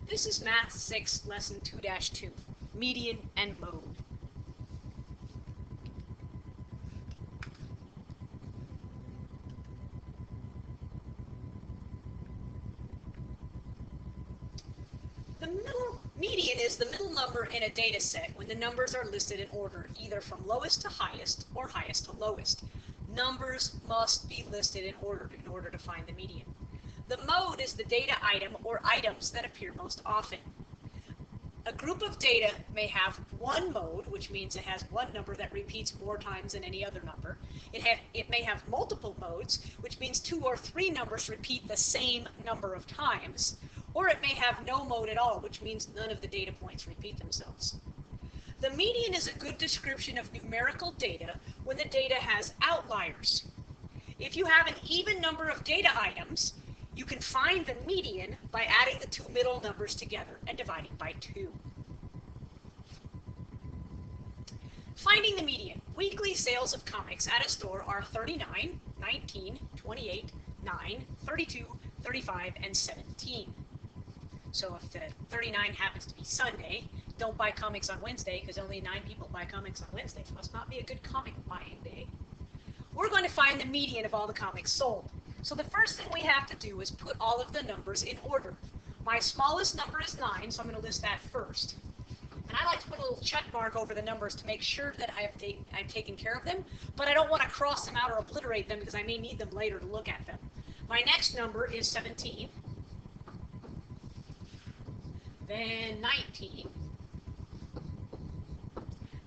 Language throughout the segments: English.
This is Math 6, Lesson 2-2, Median and Mode. The median is the middle number in a data set when the numbers are listed in order, either from lowest to highest or highest to lowest. Numbers must be listed in order to find the median. The mode is the data item or items that appear most often. A group of data may have one mode, which means it has one number that repeats more times than any other number. It may have multiple modes, which means 2 or 3 numbers repeat the same number of times. Or it may have no mode at all, which means none of the data points repeat themselves. The median is a good description of numerical data when the data has outliers. If you have an even number of data items, you can find the median by adding the two middle numbers together and dividing by 2. Finding the median. Weekly sales of comics at a store are 39, 19, 28, 9, 32, 35, and 17. So if the 39 happens to be Sunday, don't buy comics on Wednesday because only 9 people buy comics on Wednesday. It must not be a good comic buying day. We're going to find the median of all the comics sold. So the first thing we have to do is put all of the numbers in order. My smallest number is 9, so I'm going to list that first. And I like to put a little check mark over the numbers to make sure that I've taken care of them, but I don't want to cross them out or obliterate them because I may need them later to look at them. My next number is 17. Then 19.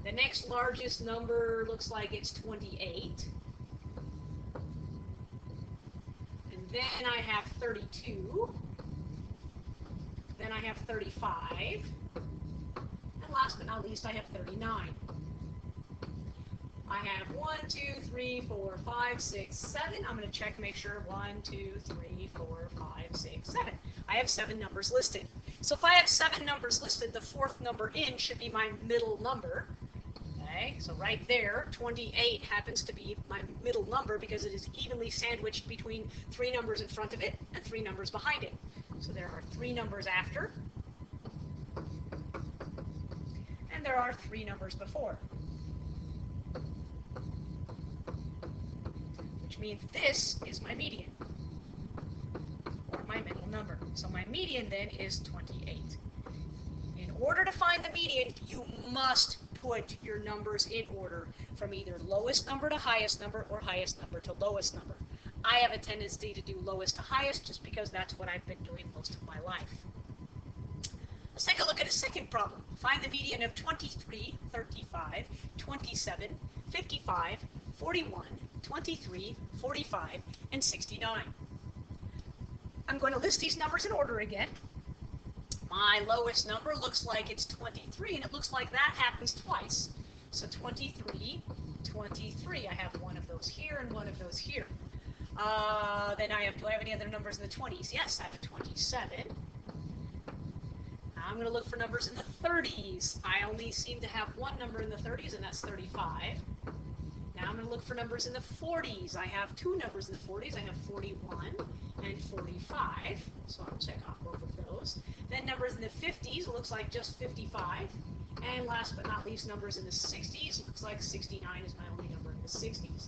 The next largest number looks like it's 28. And then I have 32. Then I have 35. And last but not least, I have 39. I have 1, 2, 3, 4, 5, 6, 7. I'm going to check and make sure. 1, 2, 3, 4, 5, 6, 7. I have 7 numbers listed. So if I have 7 numbers listed, the 4th number in should be my middle number. Okay, so right there, 28 happens to be my middle number because it is evenly sandwiched between 3 numbers in front of it and 3 numbers behind it. So there are 3 numbers after, and there are 3 numbers before. Which means this is my median, or my middle number. So my median then is 28. In order to find the median, you must put your numbers in order from either lowest number to highest number or highest number to lowest number. I have a tendency to do lowest to highest just because that's what I've been doing most of my life. Let's take a look at a second problem. Find the median of 23, 35, 27, 55, 41, 23, 45, and 69. I'm going to list these numbers in order again. My lowest number looks like it's 23, and it looks like that happens twice. So 23, 23. I have one of those here and one of those here. Then do I have any other numbers in the 20s? Yes, I have a 27. Now I'm going to look for numbers in the 30s. I only seem to have one number in the 30s, and that's 35. Now I'm going to look for numbers in the 40s. I have 2 numbers in the 40s. I have 41 and 45. So I'll check off both of those. Then numbers in the 50s looks like just 55. And last but not least, numbers in the 60s. Looks like 69 is my only number in the 60s.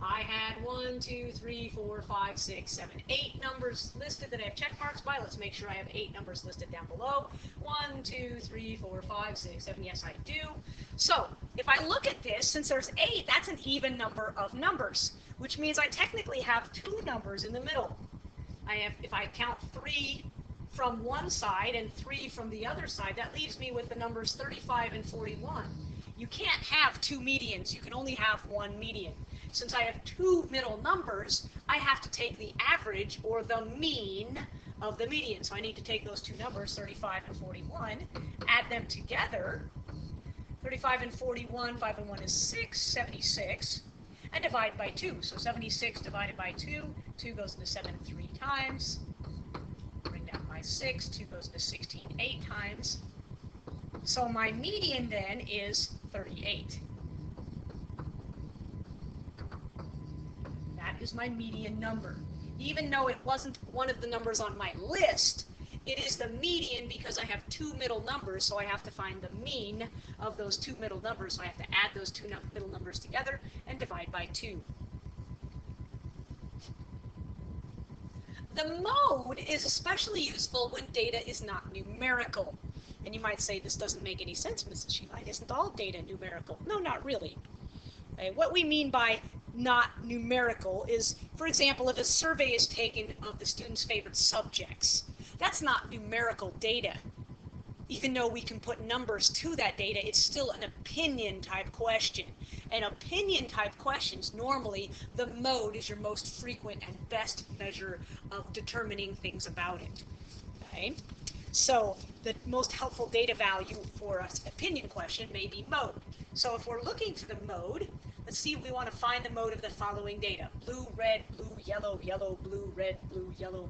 I had 1, 2, 3, 4, 5, 6, 7, 8 numbers listed that I have check marks by. Let's make sure I have 8 numbers listed down below. 1, 2, 3, 4, 5, 6, 7. Yes, I do. So if I look at this, since there's 8, that's an even number of numbers, which means I technically have 2 numbers in the middle. If I count 3 from one side and 3 from the other side, that leaves me with the numbers 35 and 41. You can't have 2 medians. You can only have 1 median. Since I have 2 middle numbers, I have to take the average or the mean of the median. So I need to take those 2 numbers, 35 and 41, add them together. 35 and 41, 5 and 1 is 6, 76, and divide by 2. So 76 divided by 2, 2 goes into 7 3 times. Bring down my 6, 2 goes into 16 8 times. So my median then is 38. That is my median number. Even though it wasn't one of the numbers on my list, It is the median because I have two middle numbers, so I have to find the mean of those two middle numbers. So I have to add those two middle numbers together and divide by 2. The mode is especially useful when data is not numerical. And you might say, this doesn't make any sense, Mrs. Sheeline. Isn't all data numerical? No, not really. Okay, what we mean by not numerical is, for example, if a survey is taken of the students' favorite subjects, that's not numerical data. Even though we can put numbers to that data, it's still an opinion type question. And opinion type questions, normally the mode is your most frequent and best measure of determining things about it. Okay? So the most helpful data value for an opinion question may be mode. So if we're looking for the mode, let's see if we want to find the mode of the following data. Blue, red, blue, yellow, yellow, blue, red, yellow,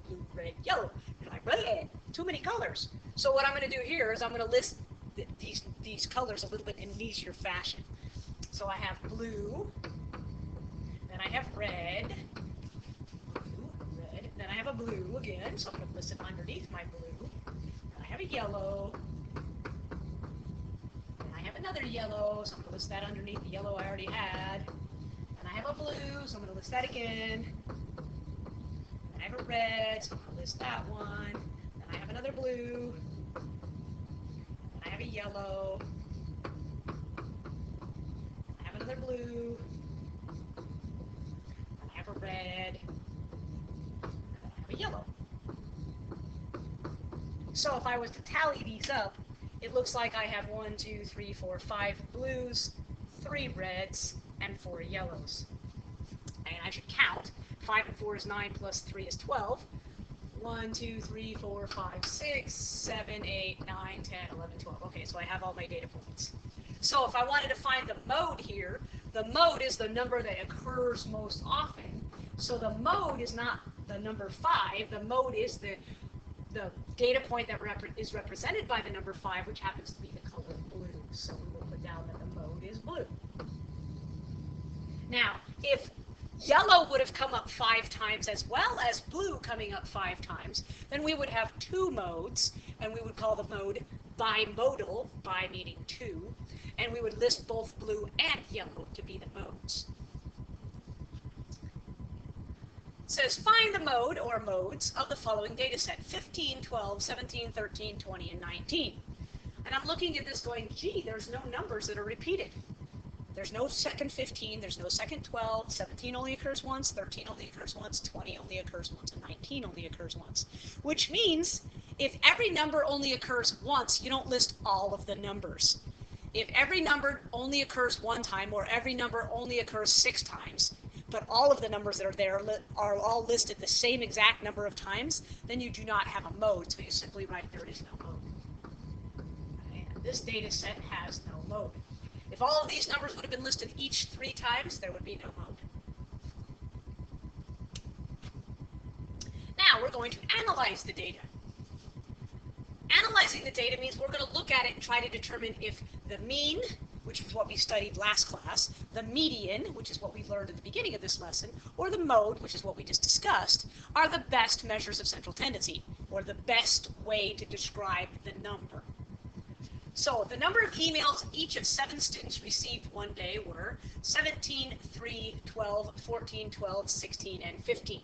yellow. You're like, red, too many colors. So what I'm going to do here is I'm going to list these colors a little bit in an easier fashion. So I have blue, then I have red, then I have a blue again, so I'm going to list it underneath my blue. Then I have a yellow, and I have another yellow, so I'm going to list that underneath the yellow I already had. And I have a blue, so I'm going to list that again. And I have a red, so I'm going to list that one. Then I have another blue, and I have a yellow. Another blue, and I have a red, and I have a yellow. So if I was to tally these up, it looks like I have 1, 2, 3, 4, 5 blues, 3 reds, and 4 yellows. And I should count. 5 and 4 is 9 plus 3 is 12. 1, 2, 3, 4, 5, 6, 7, 8, 9, 10, 11, 12. Okay, so I have all my data points. So if I wanted to find the mode here, the mode is the number that occurs most often. So the mode is not the number 5. The mode is the data point that is represented by the number 5, which happens to be the color blue. So we will put down that the mode is blue. Now, if yellow would have come up 5 times as well as blue coming up 5 times, then we would have 2 modes, and we would call the mode bimodal, bi meaning 2, and we would list both blue and yellow to be the modes. It says find the mode or modes of the following data set: 15, 12, 17, 13, 20, and 19. And I'm looking at this going, gee, there's no numbers that are repeated. There's no second 15, there's no second 12, 17 only occurs once, 13 only occurs once, 20 only occurs once, and 19 only occurs once. Which means if every number only occurs once, you don't list all of the numbers. If every number only occurs 1 time, or every number only occurs 6 times, but all of the numbers that are there are all listed the same exact number of times, then you do not have a mode, so you simply write there is no mode. Okay, and this data set has no mode. If all of these numbers would have been listed each 3 times, there would be no mode. Now we're going to analyze the data. Analyzing the data means we're going to look at it and try to determine if the mean, which is what we studied last class, the median, which is what we learned at the beginning of this lesson, or the mode, which is what we just discussed, are the best measures of central tendency, or the best way to describe the number. So the number of emails each of 7 students received one day were 17, 3, 12, 14, 12, 16, and 15.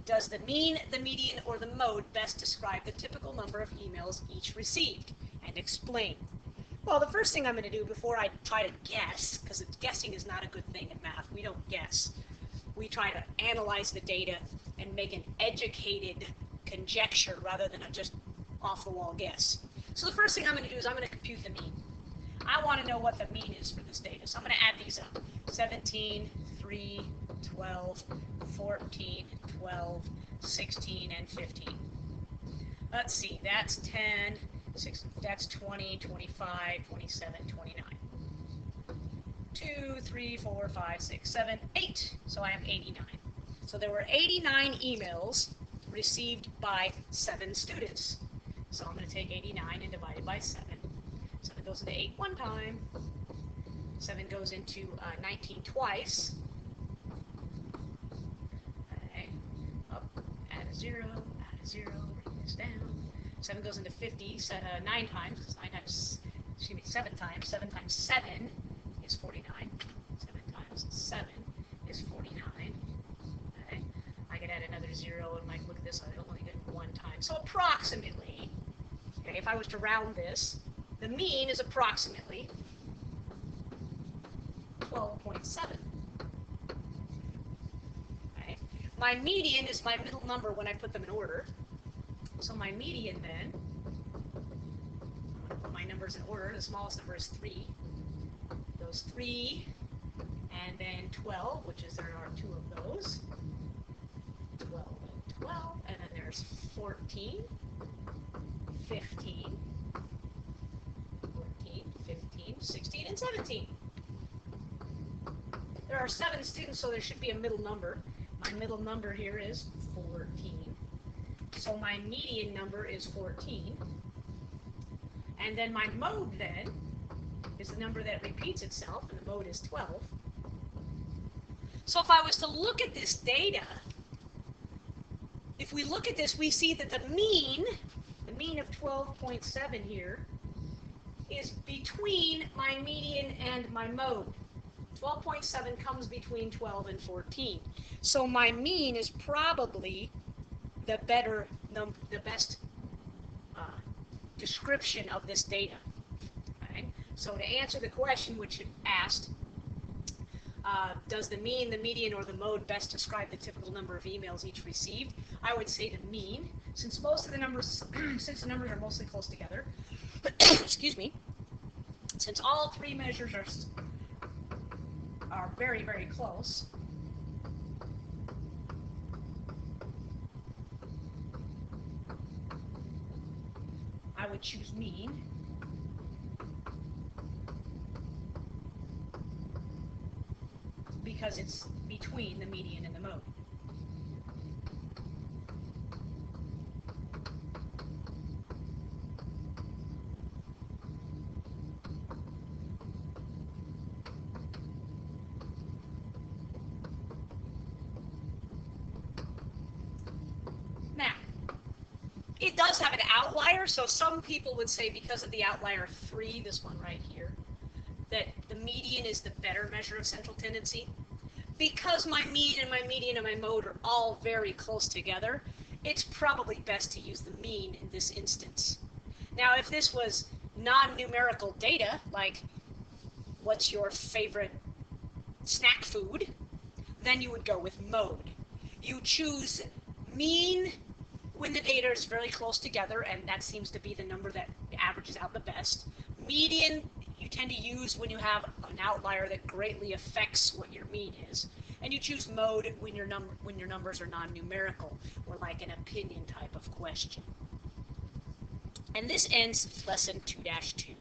Does the mean, the median, or the mode best describe the typical number of emails each received? And explain. Well, the first thing I'm going to do before I try to guess, because guessing is not a good thing in math, we don't guess. We try to analyze the data and make an educated conjecture rather than a just off-the-wall guess. So the first thing I'm going to do is I'm going to compute the mean. I want to know what the mean is for this data, so I'm going to add these up. 17, 3, 12, 14, 12, 16, and 15. Let's see, that's 10, 6, that's 20, 25, 27, 29. 2, 3, 4, 5, 6, 7, 8. So I have 89. So there were 89 emails received by 7 students. So I'm going to take 89 and divide it by 7. 7 goes into 8 one time. 7 goes into 19 twice. Okay. Up, add a 0, bring this down. 7 goes into 50 9 times, because 9 times, excuse me, 7 times. 7 times 7 is 49. 7 times 7 is 49. Okay. I could add another 0 and look at this, I only get 1 time. So approximately, okay, if I was to round this, the mean is approximately 12.7. Okay. My median is my middle number when I put them in order. So my median then, I'm going to put my numbers in order. The smallest number is 3. Goes 3, and then 12, which is there are 2 of those. 12 and 12, and then there's 14, 15, 14, 15, 16, and 17. There are 7 students, so there should be a middle number. My middle number here is 14. So my median number is 14. And then my mode then is the number that repeats itself, and the mode is 12. So if I was to look at this data, if we look at this, we see that the mean of 12.7 here, is between my median and my mode. 12.7 comes between 12 and 14. So my mean is probably the best description of this data. Okay? So to answer the question which it asked, does the mean, the median, or the mode best describe the typical number of emails each received? I would say the mean, since most of the numbers, since the numbers are mostly close together. Excuse me. Since all 3 measures are very, very close, I would choose mean. Because it's between the median and the mode. Now, it does have an outlier, so some people would say because of the outlier 3, this one right here, that the median is the better measure of central tendency. Because my mean and my median and my mode are all very close together, it's probably best to use the mean in this instance. Now, if this was non-numerical data, like what's your favorite snack food, then you would go with mode. You choose mean when the data is very close together, and that seems to be the number that averages out the best. Median you tend to use when you have an outlier that greatly affects what your mean is. And you choose mode when your numbers are non-numerical, or like an opinion type of question. And this ends lesson 2-2.